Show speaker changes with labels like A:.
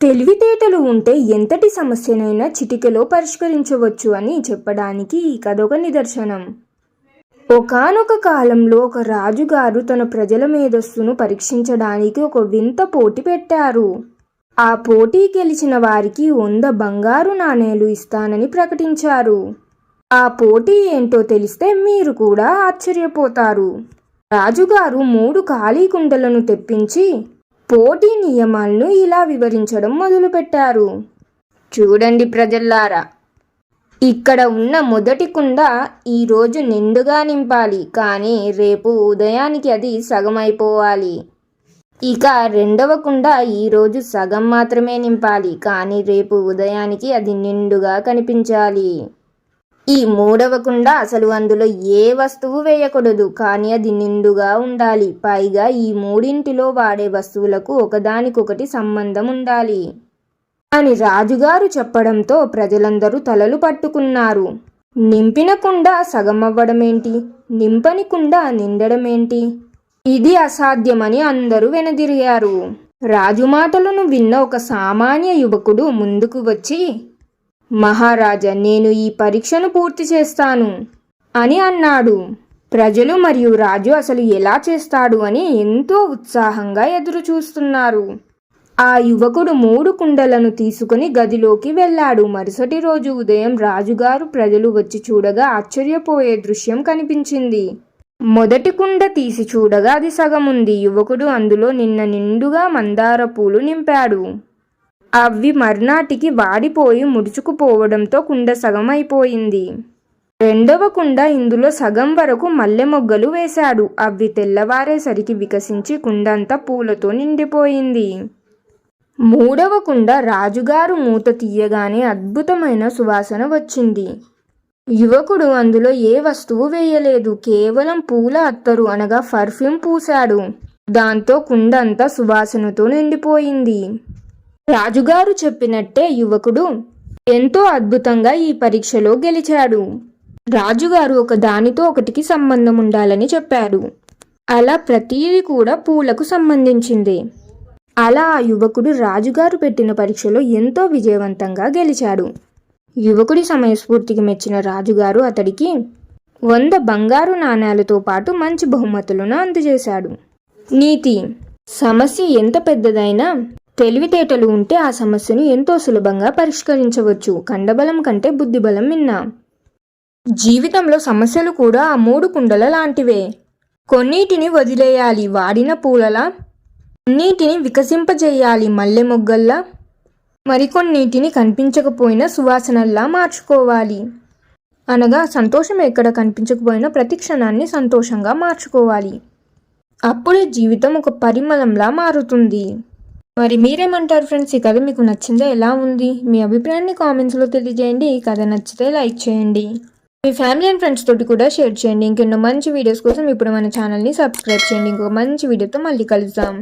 A: తెలివితేటలు ఉంటే ఎంతటి సమస్యనైనా చిటికెలో పరిష్కరించవచ్చు అని చెప్పడానికి ఈ కథ ఒక నిదర్శనం. ఒకానొక కాలంలో ఒక రాజుగారు తన ప్రజల మేధస్సును పరీక్షించడానికి ఒక వింత పోటీ పెట్టారు. ఆ పోటీ గెలిచిన వారికి 100 బంగారు నాణేలు ఇస్తానని ప్రకటించారు. ఆ పోటీ ఏంటో తెలిస్తే మీరు కూడా ఆశ్చర్యపోతారు. రాజుగారు 3 ఖాళీ కుండలను తెప్పించి పోటీ నియమాలను ఇలా వివరించడం మొదలుపెట్టారు. చూడండి ప్రజల్లారా, ఇక్కడ ఉన్న మొదటి కుండ ఈరోజు నిండుగా నింపాలి, కానీ రేపు ఉదయానికి అది సగం అయిపోవాలి. ఇక రెండవ కుండ ఈరోజు సగం మాత్రమే నింపాలి, కానీ రేపు ఉదయానికి అది నిండుగా కనిపించాలి. ఈ మూడవ కుండ అసలు అందులో ఏ వస్తువు వేయకూడదు, కానీ అది నిండుగా ఉండాలి. పైగా ఈ మూడింటిలో వాడే వస్తువులకు ఒకదానికొకటి సంబంధం ఉండాలి అని రాజుగారు చెప్పడంతో ప్రజలందరూ తలలు పట్టుకున్నారు. నింపిన కుండ సగం అవ్వడమేంటి, నింపని కుండ నిండడమేంటి, ఇది అసాధ్యమని అందరూ వెనుదిరిగారు. రాజు మాటలను విన్న ఒక సామాన్య యువకుడు ముందుకు వచ్చి, మహారాజా, నేను ఈ పరీక్షను పూర్తి చేస్తాను అని అన్నాడు. ప్రజలు మరియు రాజు అసలు ఎలా చేస్తాడు అని ఎంతో ఉత్సాహంగా ఎదురు చూస్తున్నారు. ఆ యువకుడు 3 కుండలను తీసుకుని గదిలోకి వెళ్ళాడు. మరుసటి రోజు ఉదయం రాజుగారు ప్రజలు వచ్చి చూడగా ఆశ్చర్యపోయే దృశ్యం కనిపించింది. మొదటి కుండ తీసి చూడగా అది సగం ఉంది. యువకుడు అందులో నిండుగా మందార పూలు నింపాడు. అవి మర్నాటికి వాడిపోయి ముడుచుకుపోవడంతో కుండ సగం అయిపోయింది. రెండవ కుండ ఇందులో సగం వరకు మల్లె మొగ్గలు వేశాడు. అవి తెల్లవారేసరికి వికసించి కుండంతా పూలతో నిండిపోయింది. మూడవ కుండ రాజుగారు మూత తీయగానే అద్భుతమైన సువాసన వచ్చింది. యువకుడు అందులో ఏ వస్తువు వేయలేదు, కేవలం పూల అత్తరు అనగా పర్ఫ్యూమ్ పూశాడు. దాంతో కుండంతా సువాసనతో నిండిపోయింది. రాజుగారు చెప్పినట్టే యువకుడు ఎంతో అద్భుతంగా ఈ పరీక్షలో గెలిచాడు. రాజుగారు ఒక దానితో ఒకటికి సంబంధం ఉండాలని చెప్పారు. అలా ప్రతిదీ కూడా పూలకు సంబంధించింది. అలా ఆ యువకుడు రాజుగారు పెట్టిన పరీక్షలో ఎంతో విజయవంతంగా గెలిచాడు. యువకుడి సమయస్ఫూర్తికి మెచ్చిన రాజుగారు అతడికి 100 బంగారు నాణేలతో పాటు మంచి బహుమతులను అందజేశాడు. నీతి: సమస్య ఎంత పెద్దదైనా తెలివితేటలు ఉంటే ఆ సమస్యను ఎంతో సులభంగా పరిష్కరించవచ్చు. కండబలం కంటే బుద్ధిబలం మిన్నా. జీవితంలో సమస్యలు కూడా ఆ 3 కుండల లాంటివే. కొన్నిటిని వదిలేయాలి వాడిన పూలలా, కొన్నిటిని వికసింపజేయాలి మల్లె మొగ్గల్లా, మరికొన్నిటిని కనిపించకపోయినా సువాసనల్లా మార్చుకోవాలి. అనగా సంతోషం ఎక్కడ కనిపించకపోయినా ప్రతి క్షణాన్ని సంతోషంగా మార్చుకోవాలి. అప్పుడే జీవితం ఒక పరిమళంలా మారుతుంది. మరి మీరేమంటారు ఫ్రెండ్స్? ఈ కథ మీకు నచ్చిందా? ఎలా ఉంది? మీ అభిప్రాయాన్ని కామెంట్స్లో తెలియజేయండి. ఈ కథ నచ్చితే లైక్ చేయండి. మీ ఫ్యామిలీ అండ్ ఫ్రెండ్స్ తోటి కూడా షేర్ చేయండి. ఇంకెన్నో మంచి వీడియోస్ కోసం ఇప్పుడు మన ఛానల్ని సబ్స్క్రైబ్ చేయండి. ఇంకో మంచి వీడియోతో మళ్ళీ కలుద్దాం.